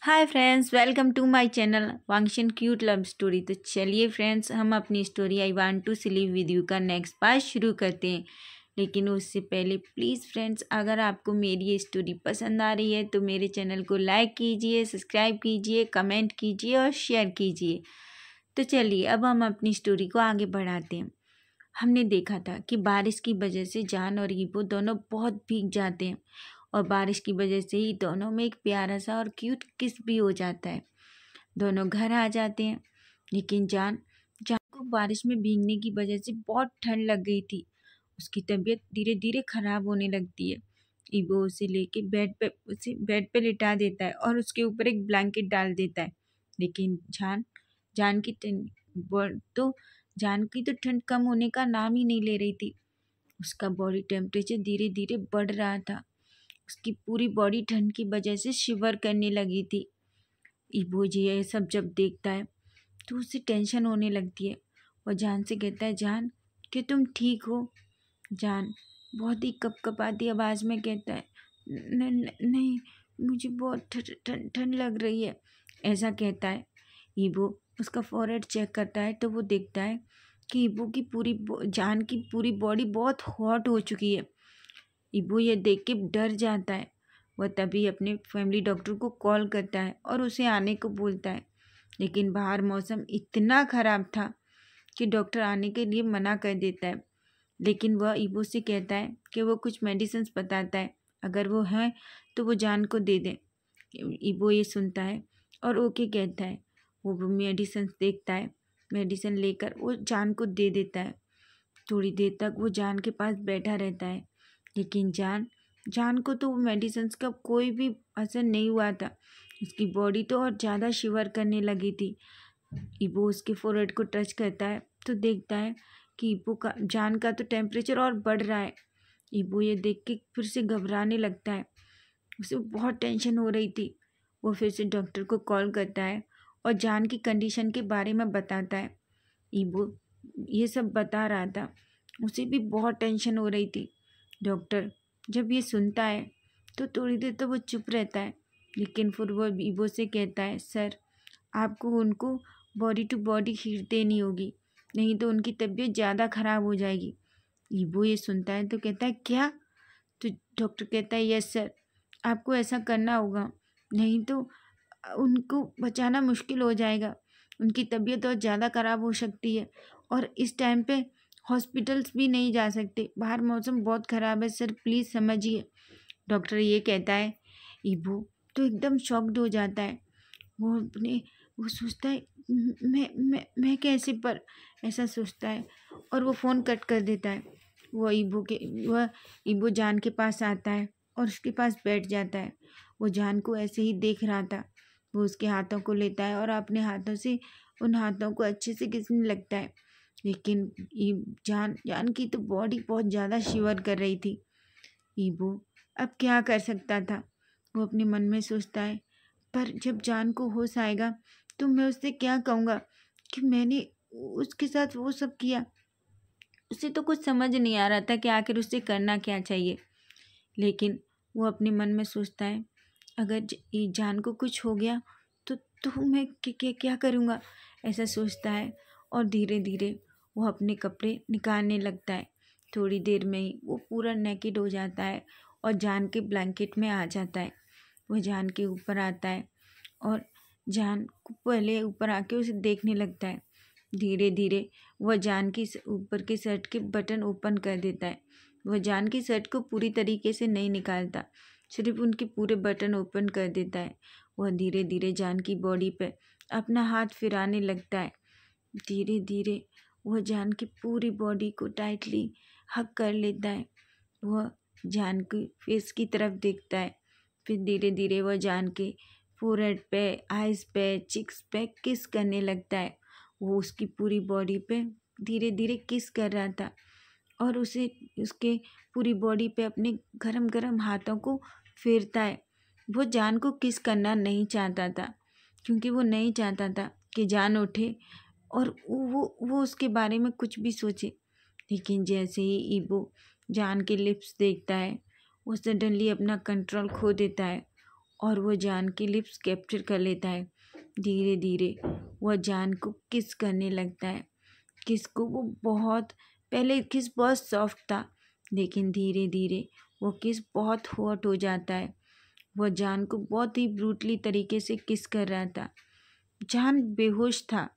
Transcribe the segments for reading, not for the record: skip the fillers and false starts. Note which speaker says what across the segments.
Speaker 1: Hi friends, welcome to my channel वांगशन cute love story. तो चलिए फ्रेंड्स, हम अपनी story I want to sleep with you का नेक्स्ट पार्ट शुरू करते हैं। लेकिन उससे पहले प्लीज़ फ्रेंड्स, अगर आपको मेरी ये स्टोरी पसंद आ रही है तो मेरे चैनल को लाइक कीजिए, सब्सक्राइब कीजिए, कमेंट कीजिए और शेयर कीजिए। तो चलिए अब हम अपनी स्टोरी को आगे बढ़ाते हैं। हमने देखा था कि बारिश की वजह से जान और ईबो दोनों बहुत भीग जाते हैं और बारिश की वजह से ही दोनों में एक प्यारा सा और क्यूट किस भी हो जाता है। दोनों घर आ जाते हैं, लेकिन जान जान को बारिश में भीगने की वजह से बहुत ठंड लग गई थी। उसकी तबीयत धीरे धीरे खराब होने लगती है। ईबो उसे लेके बेड पे लिटा देता है और उसके ऊपर एक ब्लैंकेट डाल देता है। लेकिन जान जान की ठंड तो जान की तो ठंड कम होने का नाम ही नहीं ले रही थी। उसका बॉडी टेम्परेचर धीरे धीरे बढ़ रहा था। उसकी पूरी बॉडी ठंड की वजह से शिवर करने लगी थी। इबो ये सब जब देखता है तो उसे टेंशन होने लगती है और जान से कहता है, जान कि तुम ठीक हो? जान बहुत ही कपकपाती आवाज़ में कहता है, नहीं, मुझे बहुत ठंड लग रही है, ऐसा कहता है। ईबो उसका फॉरहेड चेक करता है तो वो देखता है कि ईबो की जान की पूरी बॉडी बहुत हॉट हो चुकी है। ईबो ये देख के डर जाता है। वह तभी अपने फैमिली डॉक्टर को कॉल करता है और उसे आने को बोलता है। लेकिन बाहर मौसम इतना ख़राब था कि डॉक्टर आने के लिए मना कर देता है। लेकिन वह ईबो से कहता है कि वो कुछ मेडिसिन्स बताता है, अगर वो हैं तो वो जान को दे दें। ईबो ये सुनता है और ओके कहता है। वो मेडिसिन्स देखता है, मेडिसिन लेकर वो जान को दे देता है। थोड़ी देर तक वो जान के पास बैठा रहता है, लेकिन जान जान को तो वो मेडिसिन्स का कोई भी असर नहीं हुआ था। उसकी बॉडी तो और ज़्यादा शिवर करने लगी थी। ईबो उसके फोrehead को टच करता है तो देखता है कि जान का तो टेम्परेचर और बढ़ रहा है। ईबो ये देख के फिर से घबराने लगता है। उसे बहुत टेंशन हो रही थी। वो फिर से डॉक्टर को कॉल करता है और जान की कंडीशन के बारे में बताता है। ईबो ये सब बता रहा था, उसे भी बहुत टेंशन हो रही थी। डॉक्टर जब ये सुनता है तो थोड़ी देर तो वो चुप रहता है, लेकिन फिर वो ईबो से कहता है, सर आपको उनको बॉडी टू बॉडी हीट देनी होगी, नहीं तो उनकी तबीयत ज़्यादा ख़राब हो जाएगी। ईबो ये सुनता है तो कहता है, क्या? तो डॉक्टर कहता है, यस सर, आपको ऐसा करना होगा, नहीं तो उनको बचाना मुश्किल हो जाएगा। उनकी तबीयत और ज़्यादा ख़राब हो सकती है और इस टाइम पे हॉस्पिटल्स भी नहीं जा सकते। बाहर मौसम बहुत ख़राब है सर, प्लीज़ समझिए। डॉक्टर ये कहता है। ईबो तो एकदम शॉक्ड हो जाता है। वो सोचता है, मैं कैसे पर ऐसा सोचता है और वो फ़ोन कट कर देता है। वह ईबो जान के पास आता है और उसके पास बैठ जाता है। वो जान को ऐसे ही देख रहा था। वो उसके हाथों को लेता है और अपने हाथों से उन हाथों को अच्छे से घिसने लगता है। लेकिन जान जान की तो बॉडी बहुत ज़्यादा शिवर कर रही थी। ईबो अब क्या कर सकता था? वो अपने मन में सोचता है, पर जब जान को होश आएगा तो मैं उससे क्या कहूँगा कि मैंने उसके साथ वो सब किया। उसे तो कुछ समझ नहीं आ रहा था कि आखिर उसे करना क्या चाहिए। लेकिन वो अपने मन में सोचता है, अगर ये जान को कुछ हो गया तो मैं क्या करूँगा, ऐसा सोचता है। और धीरे धीरे वो अपने कपड़े निकालने लगता है। थोड़ी देर में ही वो पूरा नेकेड हो जाता है और जान के ब्लैंकेट में आ जाता है। वो जान के ऊपर आता है और जान को पहले ऊपर आके उसे देखने लगता है। धीरे धीरे वह जान की ऊपर के शर्ट के बटन ओपन कर देता है। वह जान की शर्ट को पूरी तरीके से नहीं निकालता, सिर्फ उनके पूरे बटन ओपन कर देता है। वह धीरे धीरे जान की बॉडी पे अपना हाथ फिराने लगता है। धीरे धीरे वह जान की पूरी बॉडी को टाइटली हग कर लेता है। वह जान की फेस की तरफ देखता है। फिर धीरे धीरे वह जान के फोरहेड पे, आइज़ पे, चिक्स पे किस करने लगता है। वो उसकी पूरी बॉडी पे धीरे धीरे किस कर रहा था और उसे उसके पूरी बॉडी पे अपने गरम गरम हाथों को फेरता है। वो जान को किस करना नहीं चाहता था, क्योंकि वो नहीं चाहता था कि जान उठे और वो उसके बारे में कुछ भी सोचे। लेकिन जैसे ही ईबो जान के लिप्स देखता है, वो सडनली अपना कंट्रोल खो देता है और वो जान की लिप्स कैप्चर कर लेता है। धीरे धीरे वह जान को किस करने लगता है। किस को वो बहुत पहले किस बहुत सॉफ्ट था, लेकिन धीरे धीरे वो किस बहुत हॉट हो जाता है। वह जान को बहुत ही ब्रूटली तरीके से किस कर रहा था। जान बेहोश था,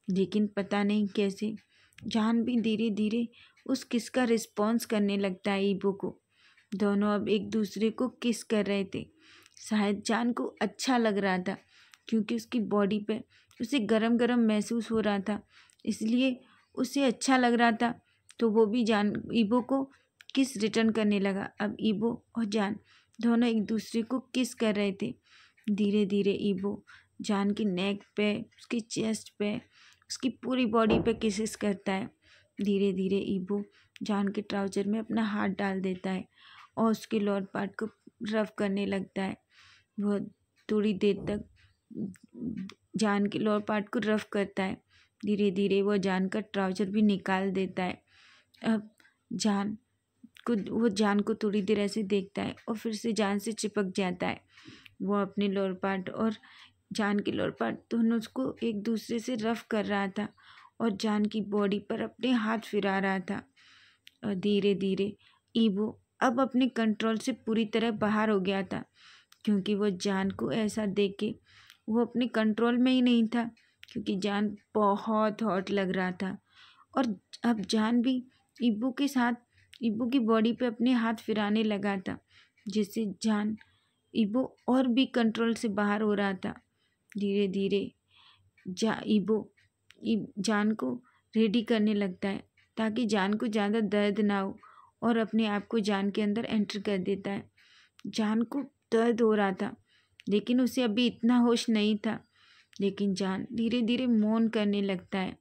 Speaker 1: लेकिन पता नहीं कैसे जान भी धीरे धीरे उस किस का रिस्पॉन्स करने लगता है ईबो को। दोनों अब एक दूसरे को किस कर रहे थे। शायद जान को अच्छा लग रहा था, क्योंकि उसकी बॉडी पे उसे गरम गरम महसूस हो रहा था, इसलिए उसे अच्छा लग रहा था। तो वो भी जान ईबो को किस रिटर्न करने लगा। अब ईबो और जान दोनों एक दूसरे को किस कर रहे थे। धीरे धीरे ईबो जान की नेक पे, उसकी चेस्ट पे, उसकी पूरी बॉडी पे किसेस करता है। धीरे धीरे ईबो जान के ट्राउजर में अपना हाथ डाल देता है और उसके लोअर पार्ट को रफ करने लगता है। वह थोड़ी देर तक जान के लोअर पार्ट को रफ करता है। धीरे धीरे वह जान का ट्राउजर भी निकाल देता है। अब वो जान को थोड़ी देर ऐसे देखता है और फिर से जान से चिपक जाता है। वो अपने लोअर पार्ट और जान के लोअर पार्ट दोनों उसको एक दूसरे से रफ कर रहा था और जान की बॉडी पर अपने हाथ फिरा रहा था। और धीरे धीरे ईबो अब अपने कंट्रोल से पूरी तरह बाहर हो गया था, क्योंकि वो जान को ऐसा देख के वो अपने कंट्रोल में ही नहीं था, क्योंकि जान बहुत हॉट लग रहा था। और अब जान भी ईबो के साथ ईबो की बॉडी पे अपने हाथ फिराने लगा था, जिससे जान ईबो और भी कंट्रोल से बाहर हो रहा था। धीरे धीरे ईबो जान को रेडी करने लगता है, ताकि जान को ज़्यादा दर्द ना हो, और अपने आप को जान के अंदर एंटर कर देता है। जान को दर्द हो रहा था, लेकिन उसे अभी इतना होश नहीं था। लेकिन जान धीरे धीरे मौन करने लगता है।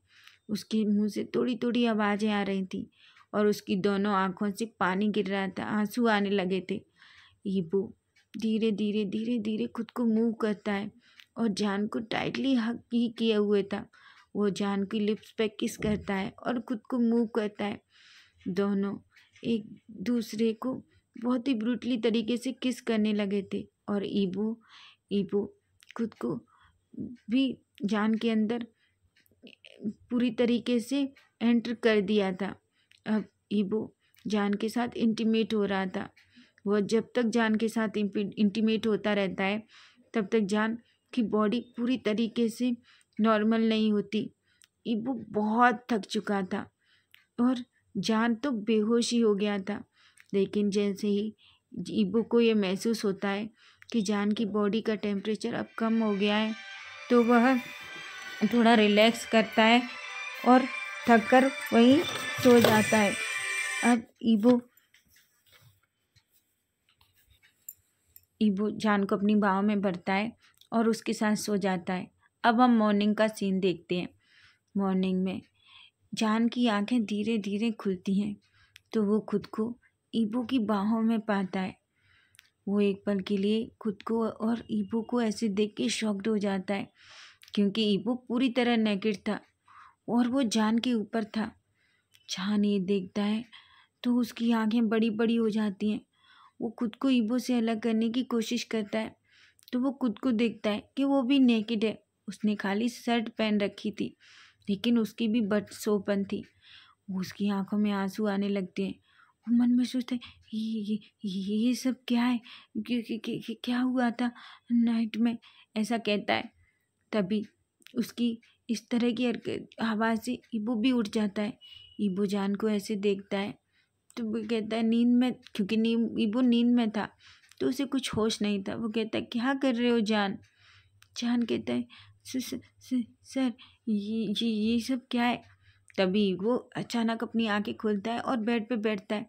Speaker 1: उसके मुंह से थोड़ी थोड़ी आवाज़ें आ रही थी और उसकी दोनों आँखों से पानी गिर रहा था, आंसू आने लगे थे। ईबो धीरे धीरे धीरे धीरे खुद को मूव करता है और जान को टाइटली हग ही किए हुए था। वो जान की लिप्स पे किस करता है और खुद को मूव करता है। दोनों एक दूसरे को बहुत ही ब्रूटली तरीके से किस करने लगे थे और ईबो खुद को भी जान के अंदर पूरी तरीके से एंटर कर दिया था। अब ईबो जान के साथ इंटीमेट हो रहा था। वह जब तक जान के साथ इंटीमेट होता रहता है, तब तक जान की बॉडी पूरी तरीके से नॉर्मल नहीं होती। ईबो बहुत थक चुका था और जान तो बेहोश ही हो गया था। लेकिन जैसे ही ईबो को ये महसूस होता है कि जान की बॉडी का टेम्परेचर अब कम हो गया है, तो वह थोड़ा रिलैक्स करता है और थक कर वहीं सो जाता है। अब ईबो जान को अपनी बाहों में भरता है और उसके साथ सो जाता है। अब हम मॉर्निंग का सीन देखते हैं। मॉर्निंग में जान की आंखें धीरे धीरे खुलती हैं, तो वो खुद को ईबो की बाहों में पाता है। वो एक पल के लिए खुद को और ईबो को ऐसे देख के शॉक्ड हो जाता है, क्योंकि ईबो पूरी तरह नेकेड था और वो जान के ऊपर था। जान ये देखता है तो उसकी आंखें बड़ी बड़ी हो जाती हैं। वो खुद को ईबो से अलग करने की कोशिश करता है, तो वो खुद को देखता है कि वो भी नेकेड है। उसने खाली शर्ट पहन रखी थी, लेकिन उसकी भी बट्स ओपन थी। उसकी आंखों में आंसू आने लगते हैं। वो मन में सोचता है, ये सब क्या है, क्या हुआ था नाइट में, ऐसा कहता है। तभी उसकी इस तरह की आवाज़ से ईबो भी उठ जाता है। ईबो जान को ऐसे देखता है तो वो कहता है नींद में, क्योंकि ईबो नींद में था तो उसे कुछ होश नहीं था। वो कहता है क्या कर रहे हो जान। जान कहता है सर ये सब क्या है। तभी वो अचानक अपनी आंखें खोलता है और बेड पे बैठता है,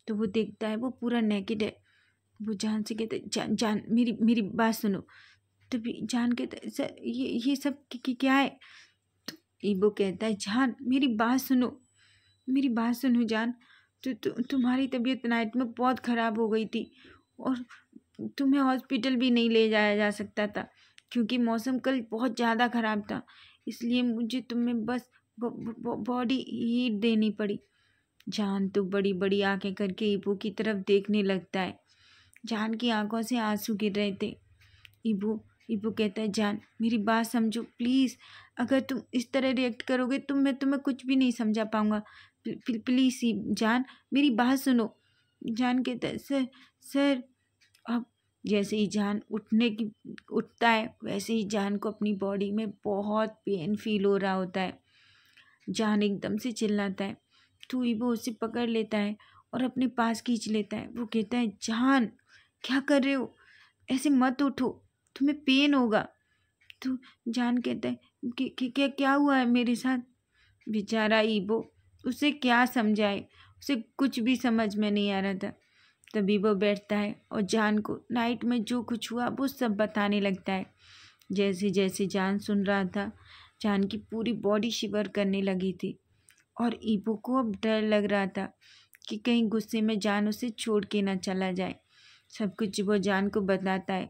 Speaker 1: तो वो देखता है वो पूरा नेकेड है। वो जान से कहता है जान मेरी बात सुनो। तभी जान कहता है सर ये सब क्या है। तो ईबो कहता है जान मेरी बात सुनो जान। तुम्हारी तबीयत नाइट में बहुत ख़राब हो गई थी और तुम्हें हॉस्पिटल भी नहीं ले जाया जा सकता था, क्योंकि मौसम कल बहुत ज़्यादा ख़राब था, इसलिए मुझे तुम्हें बस बॉडी हीट देनी पड़ी। जान तो बड़ी बड़ी आंखें करके ईबो की तरफ देखने लगता है। जान की आंखों से आंसू गिर रहे थे। ईबो ईबो कहता है जान मेरी बात समझो प्लीज़, अगर तुम इस तरह रिएक्ट करोगे तो मैं तुम्हें कुछ भी नहीं समझा पाऊँगा। प्लीज़ जान मेरी बात सुनो। जान कहता है सर सर। अब जैसे ही जान उठता है वैसे ही जान को अपनी बॉडी में बहुत पेन फील हो रहा होता है। जान एकदम से चिल्लाता है तो ईबो उसे पकड़ लेता है और अपने पास खींच लेता है। वो कहता है जान क्या कर रहे हो, ऐसे मत उठो, तुम्हें पेन होगा। तो जान कहता है क्या क्या हुआ है मेरे साथ। बेचारा ईबो, उसे क्या समझाए, उसे कुछ भी समझ में नहीं आ रहा था। तभी वो बैठता है और जान को नाइट में जो कुछ हुआ वो सब बताने लगता है। जैसे जैसे जान सुन रहा था जान की पूरी बॉडी शिवर करने लगी थी और ईबो को अब डर लग रहा था कि कहीं गुस्से में जान उसे छोड़ के ना चला जाए। सब कुछ वो जान को बताता है।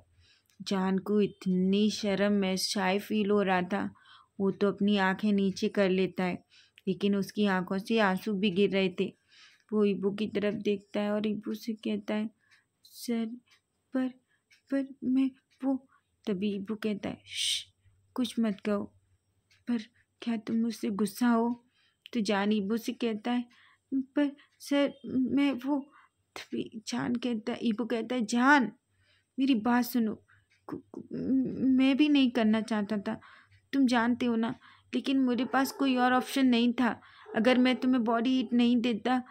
Speaker 1: जान को इतनी शर्म में शाय फील हो रहा था, वो तो अपनी आंखें नीचे कर लेता है, लेकिन उसकी आंखों से आंसू भी गिर रहे थे। वो ईबो की तरफ देखता है और ईबो से कहता है सर पर मैं वो। तभी ईबो कहता है कुछ मत कहो, पर क्या तुम मुझसे गुस्सा हो। तो जान ईबो से कहता है पर सर मैं वो। तभी जान कहता है ईबो कहता है जान मेरी बात सुनो, मैं भी नहीं करना चाहता था, तुम जानते हो ना, लेकिन मेरे पास कोई और ऑप्शन नहीं था। अगर मैं तुम्हें बॉडी हीट नहीं देता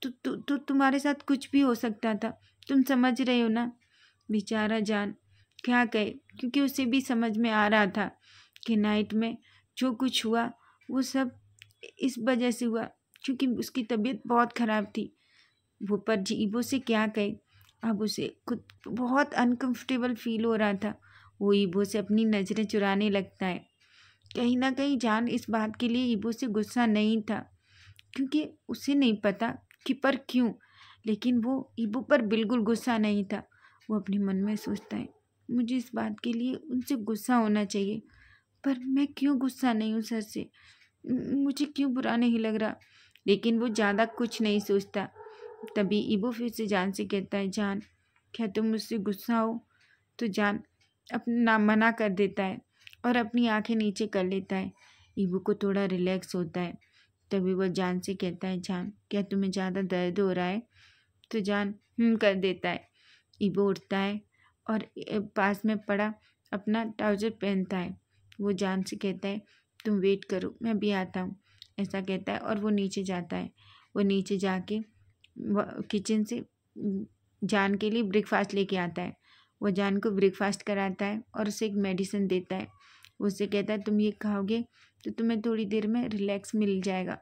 Speaker 1: तो तुम्हारे साथ कुछ भी हो सकता था, तुम समझ रहे हो ना। बेचारा जान क्या कहे, क्योंकि उसे भी समझ में आ रहा था कि नाइट में जो कुछ हुआ वो सब इस वजह से हुआ क्योंकि उसकी तबीयत बहुत ख़राब थी। वो पर ईबो से क्या कहे, अब उसे खुद बहुत अनकंफर्टेबल फील हो रहा था। वो ईबो से अपनी नज़रें चुराने लगता है। कहीं ना कहीं जान इस बात के लिए ईबो से गुस्सा नहीं था, क्योंकि उसे नहीं पता कि पर क्यों, लेकिन वो ईबो पर बिल्कुल गुस्सा नहीं था। वो अपने मन में सोचता है मुझे इस बात के लिए उनसे गुस्सा होना चाहिए, पर मैं क्यों गुस्सा नहीं हूँ सर से, मुझे क्यों बुरा नहीं लग रहा। लेकिन वो ज़्यादा कुछ नहीं सोचता। तभी ईबो फिर से जान से कहता है जान क्या तुम मुझसे गुस्सा हो। तो जान अपना मना कर देता है और अपनी आंखें नीचे कर लेता है। ईबो को थोड़ा रिलैक्स होता है। तभी वो जान से कहता है जान क्या तुम्हें ज़्यादा दर्द हो रहा है। तो जान कर देता है। ईबो उठता है और पास में पड़ा अपना ट्राउज़र पहनता है। वो जान से कहता है तुम वेट करो मैं भी आता हूँ, ऐसा कहता है और वो नीचे जाता है। वो नीचे जाके किचन से जान के लिए ब्रेकफास्ट लेके आता है। वो जान को ब्रेकफास्ट कराता है और उसे एक मेडिसिन देता है। उससे कहता है तुम ये खाओगे तो तुम्हें थोड़ी देर में रिलैक्स मिल जाएगा।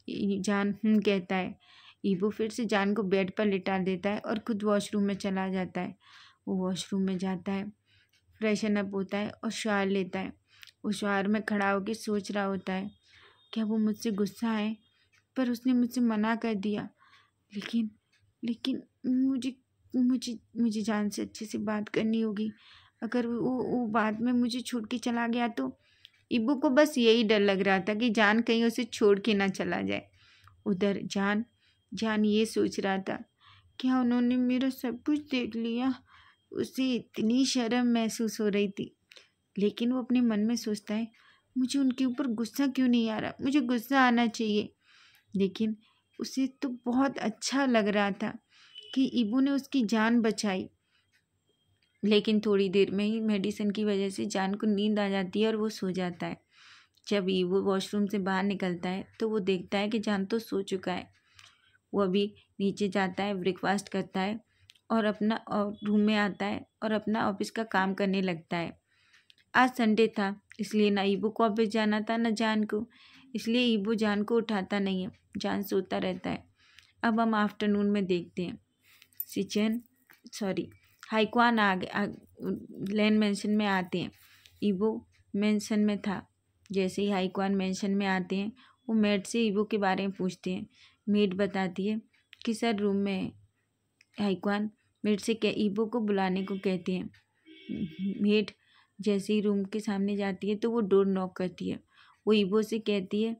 Speaker 1: जान कहता है। ईबो फिर से जान को बेड पर लिटा देता है और खुद वॉशरूम में चला जाता है। वो वॉशरूम में जाता है, फ्रेशन अप होता है और शावर लेता है। वो शावर में खड़ा होकर सोच रहा होता है क्या वो मुझसे गुस्सा है, पर उसने मुझसे मना कर दिया। लेकिन लेकिन मुझे मुझे मुझे जान से अच्छे से बात करनी होगी। अगर वो बाद में मुझे छोड़ के चला गया तो। ईबो को बस यही डर लग रहा था कि जान कहीं उसे छोड़ के ना चला जाए। उधर जान ये सोच रहा था क्या उन्होंने मेरा सब कुछ देख लिया। उसे इतनी शर्म महसूस हो रही थी, लेकिन वो अपने मन में सोचता है मुझे उनके ऊपर गुस्सा क्यों नहीं आ रहा, मुझे गुस्सा आना चाहिए। लेकिन उसे तो बहुत अच्छा लग रहा था कि ईबो ने उसकी जान बचाई। लेकिन थोड़ी देर में ही मेडिसिन की वजह से जान को नींद आ जाती है और वो सो जाता है। जब ईबो वॉशरूम से बाहर निकलता है तो वो देखता है कि जान तो सो चुका है। वो अभी नीचे जाता है, ब्रेकफास्ट करता है और अपना रूम में आता है और अपना ऑफिस का काम करने लगता है। आज संडे था, इसलिए ना ईबो को ऑफिस जाना था ना जान को, इसलिए ईबो जान को उठाता नहीं है, जान सोता रहता है। अब हम आफ्टरनून में देखते हैं हाईक्वान लैन मेंशन में आते हैं। ईबो मेंशन में था। जैसे ही हाईक्वान मेंशन में आते हैं वो मेड से ईबो के बारे में पूछते हैं। मेड बताती है कि सर रूम में है। हाईक्वान मेड से ईबो को बुलाने को कहते हैं। मेड जैसे ही रूम के सामने जाती है तो वो डोर नॉक करती है। वो ईबो से कहती है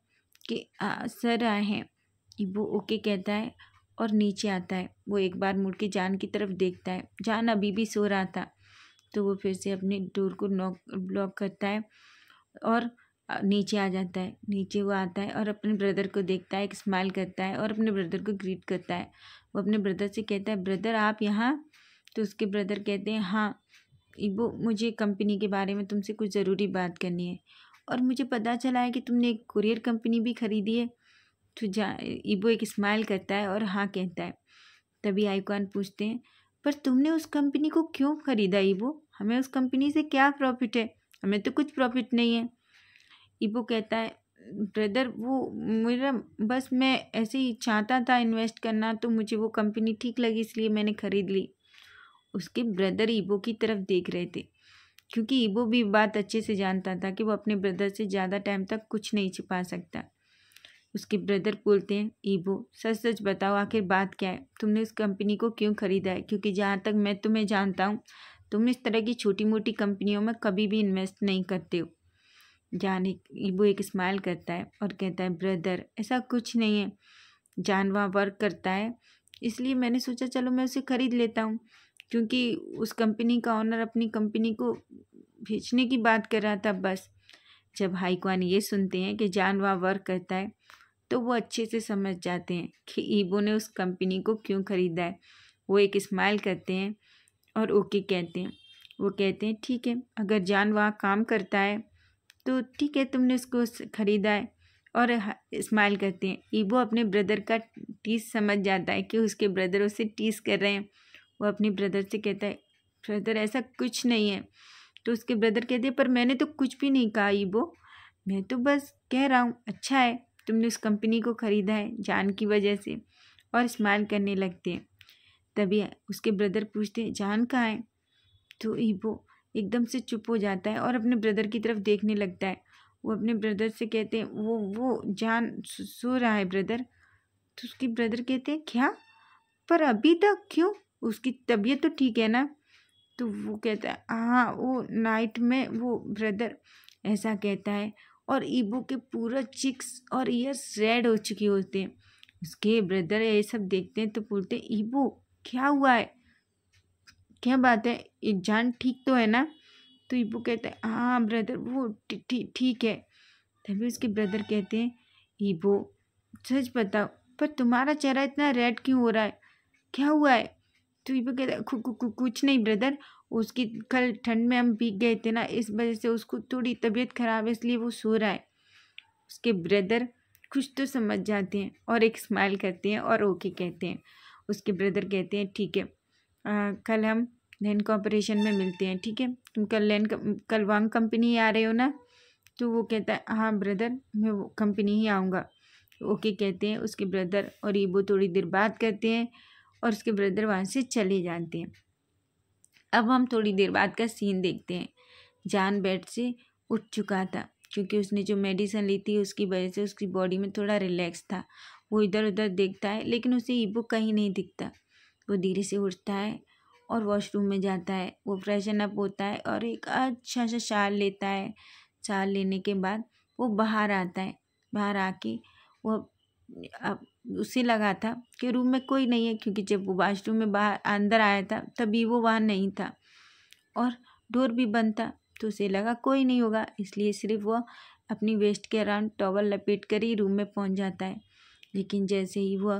Speaker 1: कि सर आए हैं। ईबो ओके कहता है और नीचे आता है। वो एक बार मुड़ के जान की तरफ देखता है। जान अभी भी सो रहा था। तो वो फिर से अपने डोर को ब्लॉक करता है और नीचे आ जाता है। नीचे वो आता है और अपने ब्रदर को देखता है, एक स्माइल करता है और अपने ब्रदर को ग्रीट करता है। वो अपने ब्रदर से कहता है, ब्रदर आप यहाँ? तो उसके ब्रदर कहते हैं, हाँ ईबो, मुझे कंपनी के बारे में तुमसे कुछ ज़रूरी बात करनी है और मुझे पता चला है कि तुमने एक कुरियर कंपनी भी खरीदी है। तो ईबो एक स्माइल करता है और हाँ कहता है। तभी आइकॉन पूछते हैं, पर तुमने उस कंपनी को क्यों खरीदा ईबो? हमें उस कंपनी से क्या प्रॉफिट है? हमें तो कुछ प्रॉफिट नहीं है। ईबो कहता है, ब्रदर वो मेरा बस मैं ऐसे ही चाहता था इन्वेस्ट करना, तो मुझे वो कंपनी ठीक लगी इसलिए मैंने ख़रीद ली। उसके ब्रदर ईबो की तरफ देख रहे थे क्योंकि ईबो भी बात अच्छे से जानता था कि वो अपने ब्रदर से ज़्यादा टाइम तक कुछ नहीं छिपा सकता। उसके ब्रदर बोलते हैं, ईबो सच सच बताओ आखिर बात क्या है? तुमने उस कंपनी को क्यों ख़रीदा है? क्योंकि जहाँ तक मैं तुम्हें जानता हूँ, तुम इस तरह की छोटी मोटी कंपनियों में कभी भी इन्वेस्ट नहीं करते हो। ईबो एक स्माइल करता है और कहता है, ब्रदर ऐसा कुछ नहीं है, जान वहाँ वर्क करता है इसलिए मैंने सोचा चलो मैं उसे ख़रीद लेता हूँ, क्योंकि उस कंपनी का ओनर अपनी कंपनी को बेचने की बात कर रहा था बस। जब हाईक्वान ये सुनते हैं कि जान वहाँ वर्क करता है तो वो अच्छे से समझ जाते हैं कि ईबो ने उस कंपनी को क्यों ख़रीदा है। वो एक स्माइल करते हैं और ओके कहते हैं। वो कहते हैं, ठीक है, अगर जान वहाँ काम करता है तो ठीक है, तुमने उसको ख़रीदा है। और स्माइल करते हैं। ईबो अपने ब्रदर का टीस समझ जाता है कि उसके ब्रदर उसे टीस कर रहे हैं। वो अपने ब्रदर से कहता है, ब्रदर ऐसा कुछ नहीं है। तो उसके ब्रदर कहते हैं, पर मैंने तो कुछ भी नहीं कहा ईबो, मैं तो बस कह रहा हूँ अच्छा है तुमने उस कंपनी को ख़रीदा है जान की वजह से। और स्माइल करने लगते हैं। तभी उसके ब्रदर पूछते हैं, जान कहाँ है? तो ईबो एकदम से चुप हो जाता है और अपने ब्रदर की तरफ देखने लगता है। वो अपने ब्रदर से कहते हैं, वो जान सो रहा है ब्रदर। तो उसके ब्रदर कहते हैं, क्या? पर अभी तक क्यों? उसकी तबीयत तो ठीक है ना? तो वो कहता है, हाँ वो नाइट में वो ब्रदर ऐसा कहता है। और ईबो के पूरा चिक्स और ईयर्स रेड हो चुके होते हैं। उसके ब्रदर ये सब देखते हैं तो बोलते हैं, ईबो क्या हुआ है? क्या बात है? ये जान ठीक तो है ना? तो ईबो कहता है, हाँ ब्रदर वो ठीक है। तभी उसके ब्रदर कहते हैं, ईबो सच बताओ, पर तुम्हारा चेहरा इतना रेड क्यों हो रहा है? क्या हुआ है? तो ईबो कहता है, कुछ नहीं ब्रदर, उसकी कल ठंड में हम भीग गए थे ना, इस वजह से उसको थोड़ी तबीयत खराब है इसलिए वो सो रहा है। उसके ब्रदर कुछ तो समझ जाते हैं और एक स्माइल करते हैं और ओके कहते हैं। उसके ब्रदर कहते हैं, ठीक है, कल हम लैंड कॉर्पोरेशन में मिलते हैं, ठीक है? तुम कल वांग कंपनी आ रहे हो ना? तो वो कहता है, हाँ ब्रदर मैं वो कंपनी ही आऊँगा। ओके कहते हैं उसके ब्रदर और ईबो थोड़ी देर बात करते हैं और उसके ब्रदर वहाँ से चले जाते हैं। अब हम थोड़ी देर बाद का सीन देखते हैं। जान बेड से उठ चुका था क्योंकि उसने जो मेडिसिन ली थी उसकी वजह से उसकी बॉडी में थोड़ा रिलैक्स था। वो इधर उधर देखता है लेकिन उसे ईबो कहीं नहीं दिखता। वो धीरे से उठता है और वॉशरूम में जाता है। वो फ्रेशन अप होता है और एक अच्छा सा शाल लेता है। शाल लेने के बाद वो बाहर आता है। बाहर आके वो अब उसे लगा था कि रूम में कोई नहीं है, क्योंकि जब वो वॉशरूम में बाहर अंदर आया था तभी वो वहाँ नहीं था और डोर भी बंद था। तो उसे लगा कोई नहीं होगा, इसलिए सिर्फ वो अपनी वेस्ट के अराउंड टॉवल लपेट कर ही रूम में पहुँच जाता है। लेकिन जैसे ही वो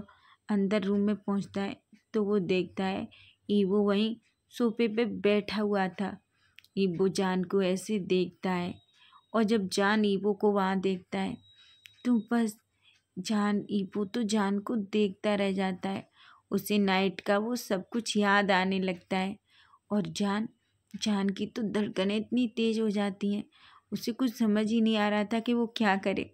Speaker 1: अंदर रूम में पहुँचता है तो वो देखता है ईबो वहीं सोफे पे बैठा हुआ था। ईबो जान को ऐसे देखता है और जब जान ईबो को वहाँ देखता है तो बस ईबो तो जान को देखता रह जाता है। उसे नाइट का वो सब कुछ याद आने लगता है और जान की तो धड़कनें इतनी तेज़ हो जाती हैं, उसे कुछ समझ ही नहीं आ रहा था कि वो क्या करे।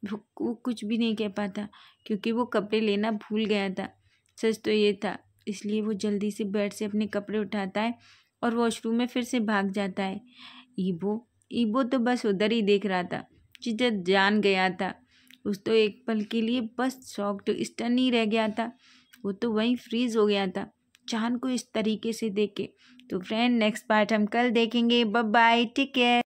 Speaker 1: वो कुछ भी नहीं कह पाता क्योंकि वो कपड़े लेना भूल गया था। सच तो ये था, इसलिए वो जल्दी से बेड से अपने कपड़े उठाता है और वॉशरूम में फिर से भाग जाता है। ईबो तो बस उधर ही देख रहा था जिधर जान गया था। उस तो एक पल के लिए बस शॉक्ड स्टन ही रह गया था। वो तो वहीं फ्रीज हो गया था जान को इस तरीके से देख के। तो फ्रेंड नेक्स्ट पार्ट हम कल देखेंगे। Bye bye, take care.